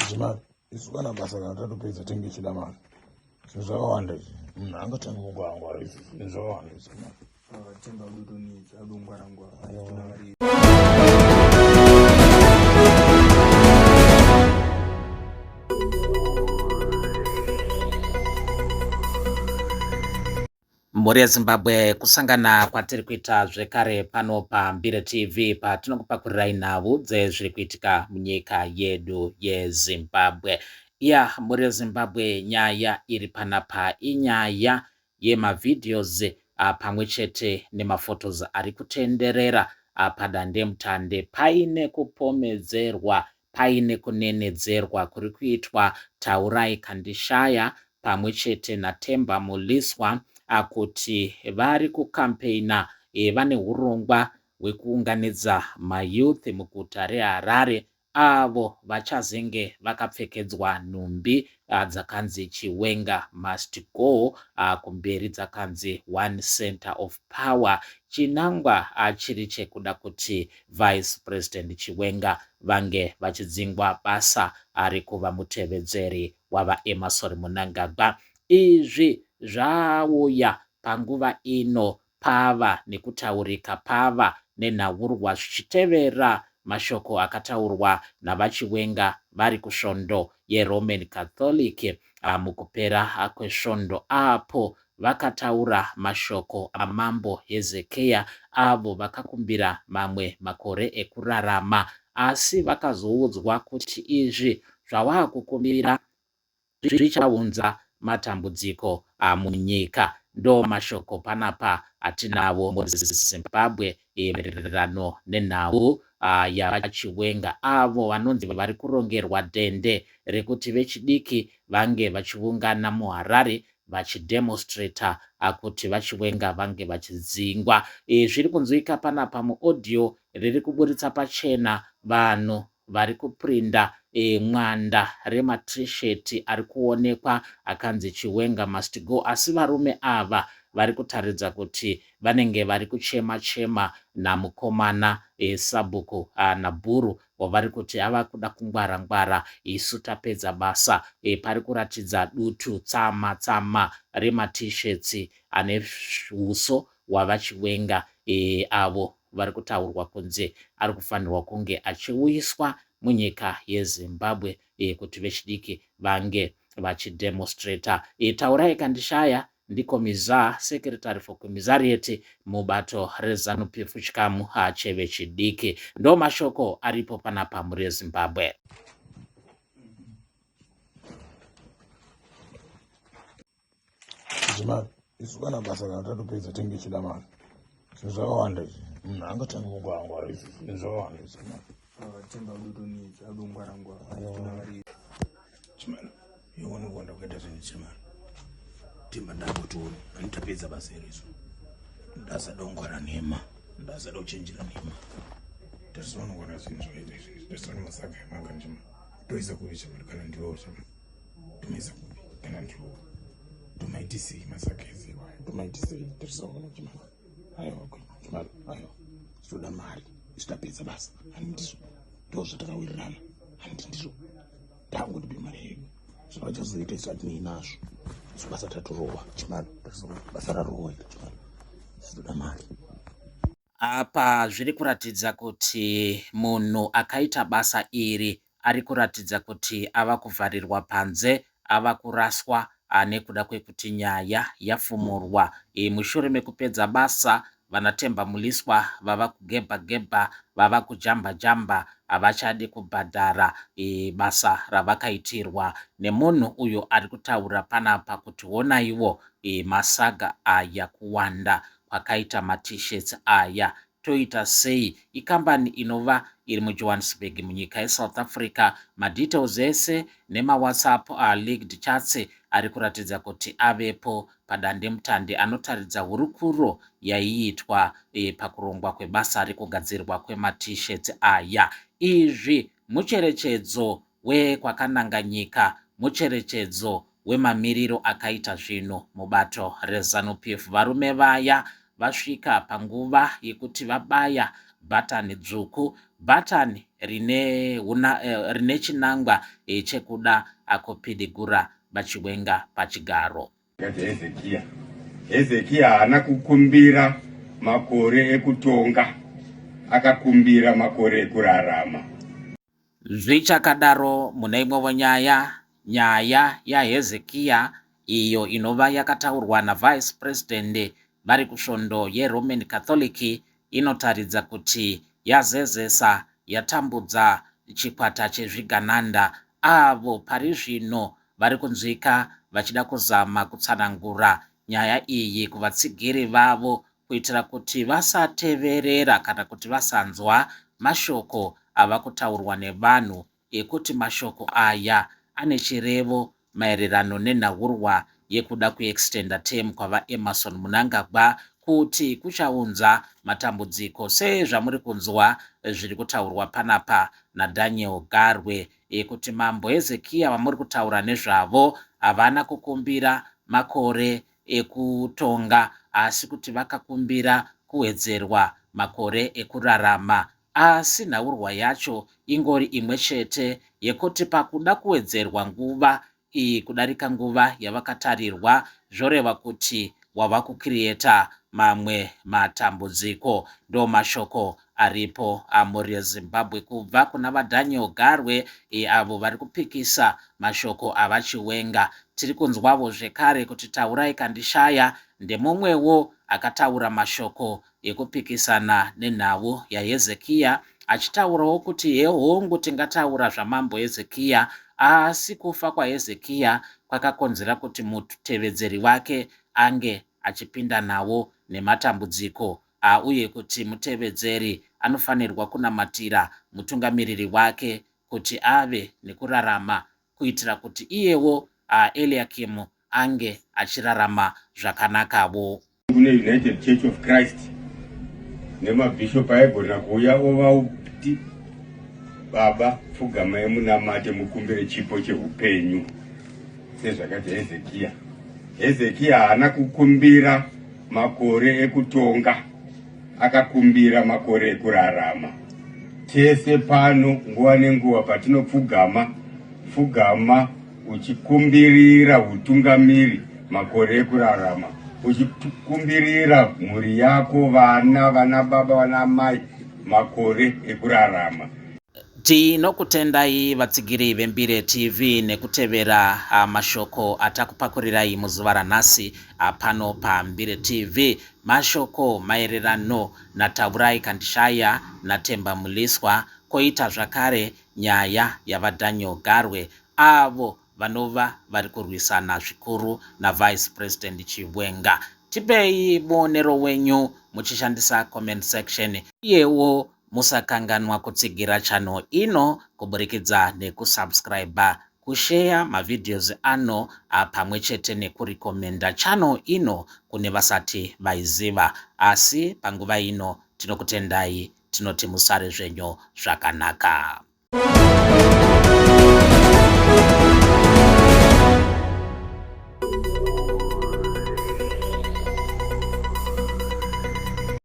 Zimali isukana basa katatu pesa tengi chidamali sizawanda mna angatanga mugwangwa izi sizawanda zimali temba uduniza abungwarangwa tunabari Mbori yeZimbabwe kusangana kwatiri kuita zvekare pano paMbire TV patinokupakurai nhau dzezviri kuitika munyika yedu yeZimbabwe. Mbori yeZimbabwe nyaya iri panapa inyaya yemavidhios pamwe chete nemafotos ari kutenderera padandemutande paine kupomedzerwa paine kunenedzerwa kuri kuitwa Taurai Kandishaya pamwe chete naTemba Muliswa kuti vari kukampeina vane urongwa hwekuunganidza mayouth muguta reHarare avo vachazenge vakapfekedzwa nhumbi dzakanzi Chiwenga must go kumberi dzakanzi one center of power, chinangwa chiri chekuda kuti Vice President Chiwenga vange vachidzingwa basa ari kuva mutevedzeri wavaEmmerson Mnangagwa. Izvi zvauya panguva ino pava nekutaurika pava nenhahurwa zvichitevera mashoko akataurwa navaChiwenga vari kusvondo yeRoman Catholic mukupera kwesvondo apo vakataura mashoko amambo Hezekiah avo vakakumbira mamwe makore ekurarama, asi vakazoudzwa kuti izvi zvavakukumbira zvichaunza matambudziko munyika. Ndo mashoko panapa atinawo muZimbabwe maererano nenhau yavaChiwenga avo vanonzi vari kurongerwa dende rekuti vechidiki vange vachiungana muHarare vachidemonstrata kuti vaChiwenga vange vachidzingwa. Zviri kunzwika panapa muaudio riri kuburitsa pachena vanhu vari kuprinda mwanda rematisheti ari kuonekwa akanzi Chiwenga must go, asi varume ava vari kutaridza kuti vanenge vari kuchema namukomana Sabhuku naBhuru wavari kuti ava kuda kungwara isu tapedza basa. Pari kuratidza dutu tsama rematisheti ane uso hwavaChiwenga avo vari kutaurwa kunzi ari kufanirwa kunge achiuyiswa munyika yeZimbabwe kuti vechidiki vange vachidemonstrata. Taurai Kandishaya ndiKomiza, Secretary for Commissariat mubato reZANU-PF chikamu chevechidiki. Ndo mashoko aripo panapa muri Zimbabwe. Zimali isukana basa katatu pesa tengi chidamali sizawanda mna angatanga mugwangwa izi sizawanda zimali temba uduniza abungwarangwa tunabari chimali yone kuwanda kuita zvinhu chimali timba ndakutoni anditapedza basa irizo ndasada kungwara nhema ndasada kuchenjera nhema ndasada kungwara zvinhu zvakaita izvi ndasada masaga emanga njima toisa kuvi chimali kana ndiwo chimali tomaisa kuvi kana ndiwo tomaitisei masaga eziwa tomaitisei tirisangana chimali aiwa chimali aiwa toda mari isitapedza basa ani ndizvo ndo zvatakawirirana ani ndizvo tangotipe mari yedu zvavachazoita isu hatinei nazvo isu basa taturowa chimali basa rarowa iri chimali toda mari. Apa zviri kuratidza kuti munhu akaita basa iri ari kuratidza kuti ava kuvharirwa panze, ava kuraswa nekuda kwekuti nyaya yafumurwa. Mushure mekupedza basa vanaTemba Muliswa vava kugebha vava kujamba havachadi kubhadhara basa ravakaitirwa nemunhu uyo ari kutaura panapa kuti honaiwo masaga aya kuwanda kwakaita matisheti aya toita sei. Ikambani inova iri muJohannesburg munyika yeSouth Africa. Madetails ese nemaWhatsApp leaked chats ari kuratidza kuti avepo padandemutande anotaridza hurukuro yaiitwa pakurongwa kwebasa rekugadzirwa kwematisheti aya. Izvi mucherechedzo wekwakananga nyika, mucherechedzo wemamiriro akaita zvino mubato reZANU-PF. Varume vaya vasvika panguva yekuti vabaya bhatani dzvuku bhatani rine chinangwa chekuda kupidigura vachiwenga pachigaro. Hezekia haana kukumbira makore ekutonga, akakumbira makore ekurarama. Zvichakadaro mune imwewo nyaya yaHezekia iyo inova yakataurwa navice president vari kusvondo yeRoman Catholic inotaridza kuti yazezesa yatambudza chikwata chezvigananda avo pari zvino vari kunzwika vachida kuzama kutsanangura nyaya iyi kuvatsigiri vavo kuitira kuti vasateverera kana kuti vasanzwa mashoko ava kutaurwa nevanhu ekuti mashoko aya ane chirevo maererano nenhahurwa yekuda kuextenda term kwavaEmmerson Mnangagwa kuti kuchaunza matambudziko sezvamuri kunzwa zviri kutaurwa panapa naDaniel Garwe ekuti mambo Hezekia vamuri kutaura nezvavo havana kukumbira makore ekutonga asi kuti vakakumbira kuwedzerwa makore ekurarama, asi nhaurwa yacho ingori imwe chete yekuti pakuda kuwedzerwa nguva iyi kudarika nguva yavakatarirwa zvoreva kuti wava kukiriyeta mamwe matambudziko. Ndo mashoko aripo amhuri yeZimbabwe kubva kuna vaDaniel Garwe avo vari kupikisa mashoko avachiwenga. Tiri kunzwavo zvekare kuti Taurai Kandishaya ndemumwewo akataura mashoko ekupikisana nenhau yaHezekia, achitaurawo kuti yehongu tingataura zvamambo Hezekia, asi kufa kwaHezekia kwakakonzera kuti mutevedzeri wake ange achipinda nawo nematambudziko uye kuti mutevedzeri anofanirwa kunamatira mutungamiriri wake kuti ave nekurarama kuitira kuti iyewo Eliakim ange achirarama zvakanakawo. Kune United Church of Christ nemabhishop aigona kuuya ovauti baba pfugamai munamate mukumbire chipo cheupenyu sezvakati Hezekia. Hezekia haana kukumbira makore ekutonga, akakumbira makore ekurarama. Tese pano nguva nenguva patinopfugama uchikumbirira utungamiri makore ekurarama, uchikumbirira mhuri yako, vana baba, vana mai, makore ekurarama. Tinokutendai vatsigiri veMbire TV nekutevera mashoko atakupakurirai muzuva ranhasi pano paMbire TV. Mashoko maererano naTaurai Kandishaya naTemba Muliswa, koita zvakare nyaya yavaDaniel Garwe avo vanova vari kurwisana zvikuru navice president Chiwenga. Tipei muonero wenyu muchishandisa comment section. Iyewo musakanganwa kutsigira channel ino kuburikidza nekusubscribe, kushare mavideos ano pamwe chete nekurekomenda channel ino kune vasati vaiziva. Asi panguva ino tinokutendai, tinoti musare zvenyu zvakanaka.